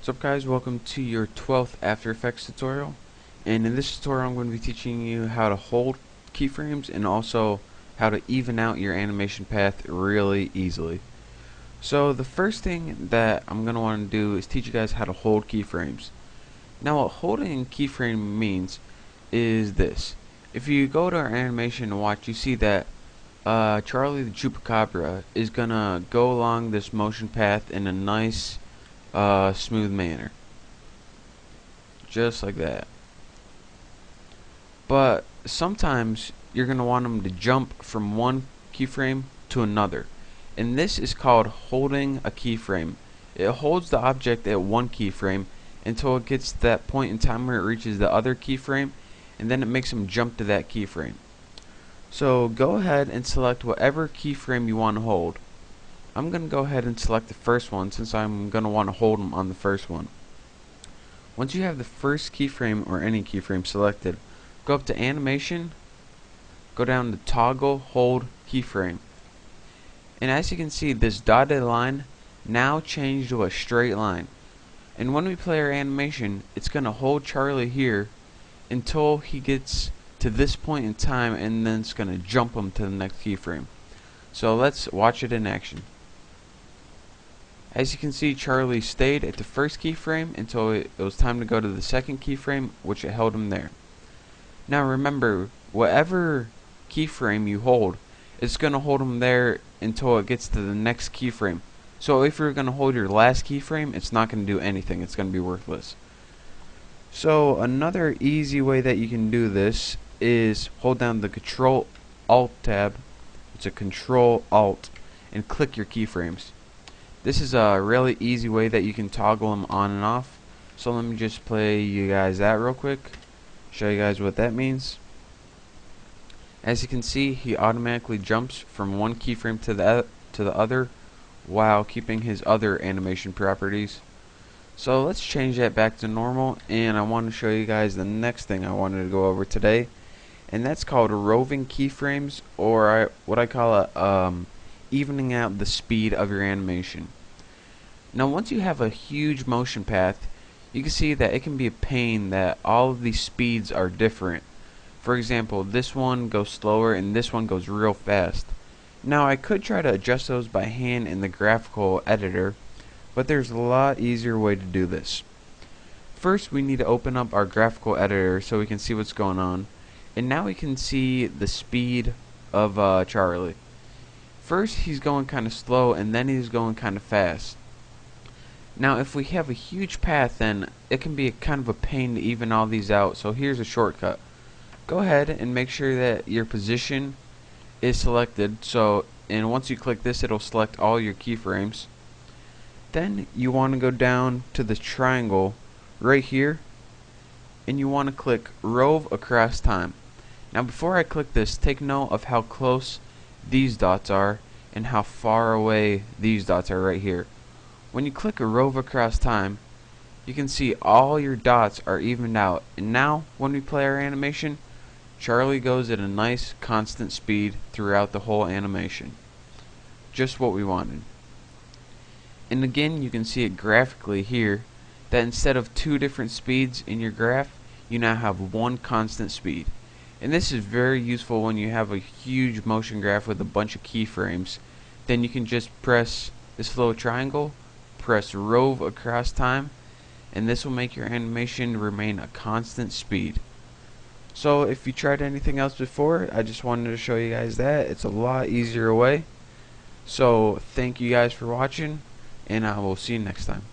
What's up guys, welcome to your 12th After Effects tutorial, and in this tutorial I'm going to be teaching you how to hold keyframes and also how to even out your animation path really easily. So the first thing that I'm going to want to do is teach you guys how to hold keyframes. Now what holding a keyframe means is this. If you go to our animation and watch, you see that Charlie the Chupacabra is going to go along this motion path in a nice smooth manner, just like that. But sometimes you're going to want them to jump from one keyframe to another, and this is called holding a keyframe. It holds the object at one keyframe until it gets to that point in time where it reaches the other keyframe, and then it makes them jump to that keyframe. So go ahead and select whatever keyframe you want to hold. I'm going to go ahead and select the first one since I'm going to want to hold them on the first one. Once you have the first keyframe or any keyframe selected, go up to Animation, go down to Toggle Hold Keyframe. And as you can see, this dotted line now changed to a straight line. And when we play our animation, it's going to hold Charlie here until he gets to this point in time, and then it's going to jump him to the next keyframe. So let's watch it in action. As you can see, Charlie stayed at the first keyframe until it was time to go to the second keyframe, which it held him there. Now remember, whatever keyframe you hold, it's going to hold him there until it gets to the next keyframe. So if you're going to hold your last keyframe, it's not going to do anything. It's going to be worthless. So another easy way that you can do this is hold down the Control Alt tab. It's a Control Alt and click your keyframes. This is a really easy way that you can toggle them on and off. So let me just play you guys that real quick, show you guys what that means. As you can see, he automatically jumps from one keyframe to the other while keeping his other animation properties. So let's change that back to normal, and I want to show you guys the next thing I wanted to go over today, and that's called roving keyframes, or what I call evening out the speed of your animation. Now once you have a huge motion path, you can see that it can be a pain that all of these speeds are different. For example, this one goes slower and this one goes real fast. Now I could try to adjust those by hand in the graphical editor, but there's a lot easier way to do this. First we need to open up our graphical editor so we can see what's going on, and now we can see the speed of Charlie. First he's going kind of slow and then he's going kind of fast. Now if we have a huge path, then it can be kind of a pain to even all these out, so here's a shortcut. Go ahead and make sure that your position is selected, and once you click this it'll select all your keyframes. Then you want to go down to the triangle right here and you want to click Rove Across Time. Now before I click this, take note of how close these dots are and how far away these dots are right here. When you click a Rove Across Time, you can see all your dots are evened out, and now when we play our animation, Charlie goes at a nice constant speed throughout the whole animation. Just what we wanted. And again, you can see it graphically here that instead of two different speeds in your graph, you now have one constant speed. And this is very useful when you have a huge motion graph with a bunch of keyframes. Then you can just press this little triangle, press Rove Across Time, and this will make your animation remain a constant speed. So if you tried anything else before, I just wanted to show you guys that. It's a lot easier way. So thank you guys for watching, and I will see you next time.